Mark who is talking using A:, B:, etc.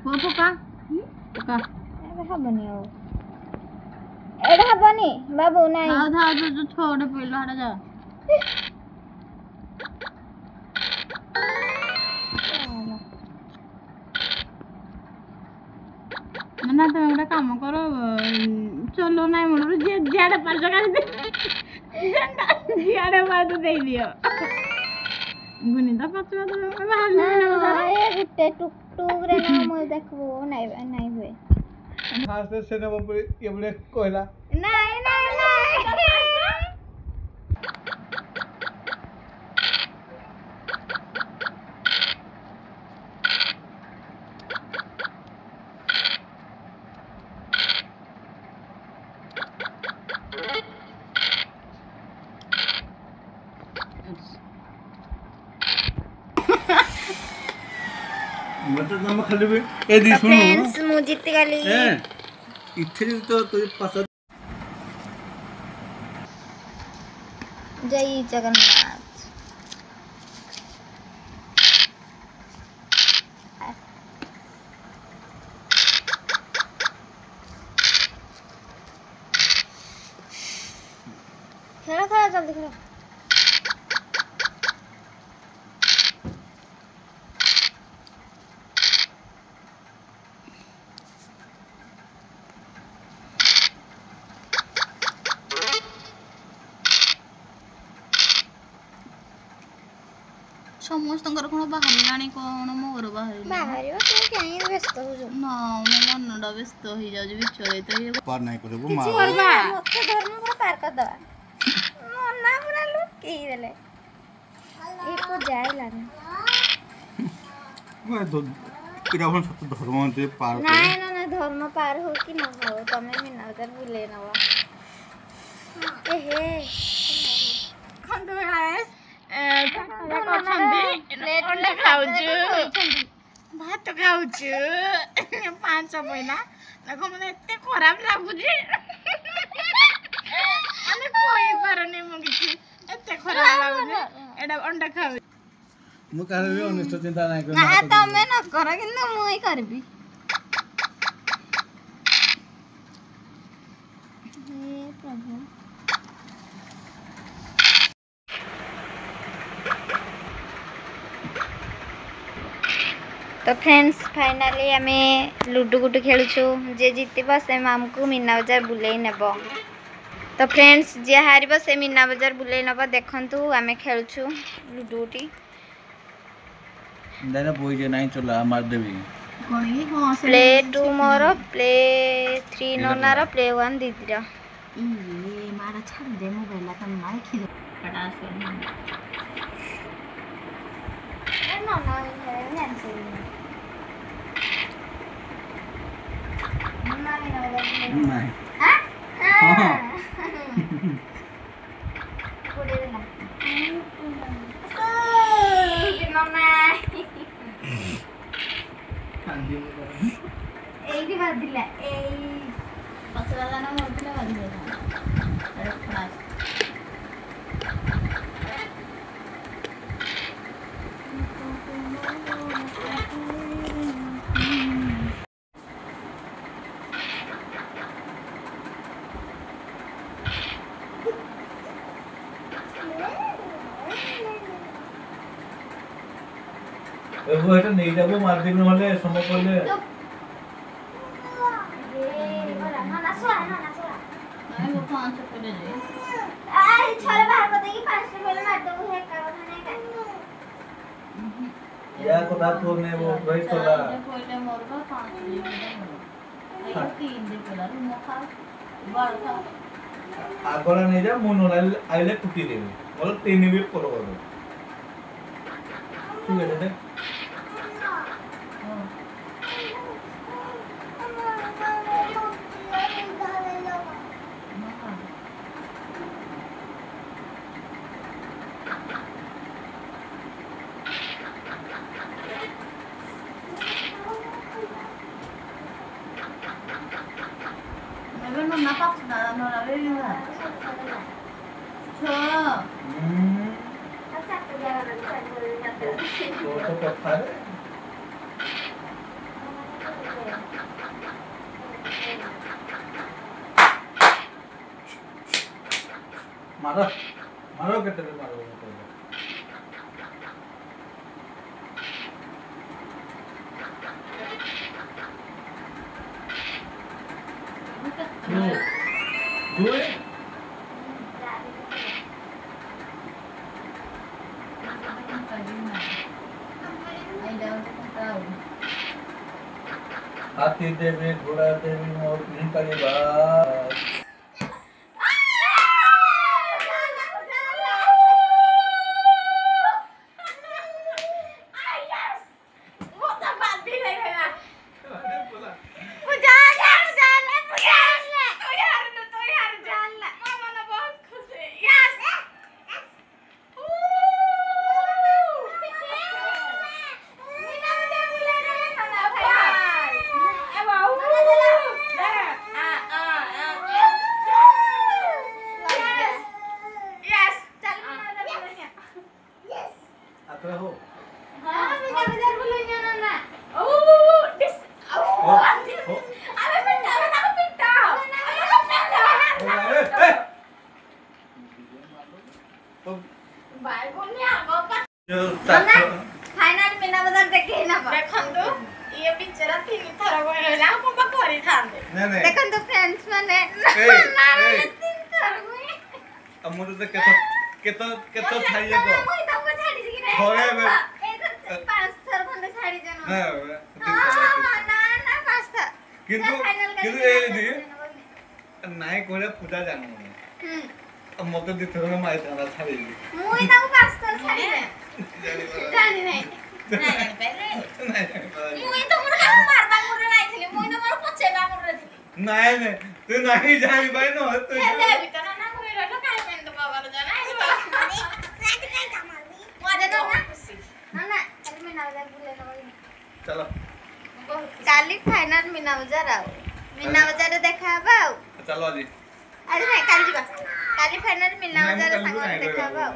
A: ପୁଅ ପକା ପକା
B: ଏବେ ହବନି ଆଉ ଏଇଟା ହବନି ବାବୁ ନାଇଁ
A: ଥାଉ ଥାଉ ଯୋଉ ଛଅଟେ ପଇଲା ହାଡା ଯା ନା ତମେ ଗୋଟେ କାମ କର ଚलो ନାଇଁ ମୁଣ୍ଡରୁ ଜିଆଡେ ପାରୁଛ କାଢି ଜିଆଡେ ପାରୁଛ ଦେଇଦିଅ ଗୁନି ତ ପଛୁଆ ତମେ ବାହାରିଲେ
B: ଗୋଟେ ଟୁକ୍ ଟୁକ୍ ରେ ନା ମୁଁ ଦେଖବୁ ନାଇଁ ନାଇଁ ହୁଏ
C: ଫାଷ୍ଟ ସେ ନେବ ଏଭଳି କହିଲା
B: ନାଇଁ ନାଇଁ ନାଇଁ
C: मतलब हम खाली भी ए दी सुनो
B: फ्रेंड्स मु जीत गली
C: इथे तो तुझे पसंद
B: जय जगन्नाथ खेलो खेलो जल्दी खेलो
A: ସମସ୍ତଙ୍କର କଣ ବାହାରିଲାଣି କଣ ମୋର ବାହାରିଲା
B: ବାହାରିବ ତୁ କାଇଁ ବ୍ୟସ୍ତ ହଉଛୁ
A: ନା ମୋ ମନଟା ବ୍ୟସ୍ତ ହେଇଯାଉଛି ବିଚଳିତ
C: पार नहीं करबो मां
B: କିଛି କରବା ମତେ ଧର୍ମ ପୁରା ପାର କରିଦବା ମନା ପୁରା ଲୁକେଇ ଦେଲେ ଏକୁ ଯାଇଲାନି
C: मैं तो किरावन सत धर्म ते पार
B: ନାଇଁ ନା ନା ଧର୍ମ ପାର ହଉ କି ନ ହଉ ତମେ ମିନା ବଜାର ବୁଲେଇ ନବ ଏ ହେ
A: ଖଣ୍ଡୁ ଗାଏସ୍ ଅଣ୍ଡା ଖାଉଛୁ ଭାତ ଖାଉଛୁ 5 ପଇଲା ଦେଖ ମତେ ଏତେ ଖରାପ ଲାଗୁଛି ମାନେ କହିପାରୁନି ମୁଁ କିଛି ଏତେ ଖରାପ ଲାଗୁଛି ଏଇଟା ଅଣ୍ଡା ଖାଉଛି
C: ମୁଁ କାହାର ବି ଅନିଷ୍ଟ ଚିନ୍ତା ନାହିଁ
B: ନା ତମେ ନ କର କିନ୍ତୁ ମୁଁ ହିଁ କରିବି ହେ ପ୍ରଭୁ तो फ्रेंड्स फाइनाली आम लुडु गुडु खेलुछु जे जीतब से आमको मीना बजार बुलेई नेब तो फ्रेंड्स जे हारिब से मीना बजार बुलेई नेब देखंतु आम खेलुछु लुडु गुटी
C: दादा बोई जे नहीं चला मार देबी
A: कौन ये हां
B: प्ले 2 मोर प्ले 3 नोनार प्ले 1 दीदीरा
A: ये मारा छाड़ दे मोबाइल का मार खिदो फटा से
B: ए नोना है नैंसी
C: नहीं
B: हां
C: हां
B: पुड़े देना नोना एई बादिला एई
A: पसला ना मोबाइल बांध दे फटा
C: एबो এটা নেই যাবো মার দিন হলে সময় করলে
B: ए बड़ा नोना सोआ
A: मैं वो 500 पे दे दे
B: आई छोरे बाहर को देगी 500 पहले मार दो है का खाने का
C: या को बात होने वो वही चला
A: पहले मोर का 500 दे दे 3 दे पेला मो खा बाल खा
C: আগরা নেই যা মন আইলে টুটি দেবে বলো 3 भी করো করো ঠিক আছে দেখ
A: no napak na no la ve na cho
B: अच्छा तो जा रहा है
C: तो पत्थर मारो मारो केते मारो दुए हाथी देवी घोड़ा देवी मोर नहीं करेगा अतरा हो
B: फाइनल मीना बाजार देखे ना
A: ଦେଖନ୍ତୁ ଇଏ ବିଚରା 3 ଥର କହିଲା ଆଉ କଣ କରିଥାନ୍ତେ
C: नहीं नहीं
B: देखो फ्रेंड्स माने
C: ए,
B: ना
C: ए।
B: 3 थर
C: अब मुझे तो केतो छाड़िए को
B: मैं तब छाड़ी सी रे
C: थोड़े में
B: ए 5 थर खंडे छाड़ी जनो
C: ना
B: ना ना 5 थर
C: किंतु ए दी नाई कोले पूजा जानो अब मते दी थोड़ा माई थाना छाड़ी
B: मुई तब 5 थर छाड़ी जानी नहीं
A: ନାଇଁ ପେଲେ
C: नहीं
B: मुई तो मोर काम मारबा मोर नाही थिली मुई तो मोर पछेबा मोर थिली
C: नहीं तू नहीं जानी भाई नो तू
A: ହେଲେ ବି ତ ନା କହି ରହିଲ କାଇଁ ପେଣ୍ଡ ବାବାର ଜଣା
B: मजे ना ना
A: ଖୁସି
B: ना ना कल मीना बाजार बुले न
C: चलो
A: ବହୁତ
B: काली फाइनल मीना बाजार आओ मीना बाजार देखा हबा आओ
C: चलो जी
B: अरे भाई काली जीवा काली फाइनल मीना बाजार संग देखा हबा आओ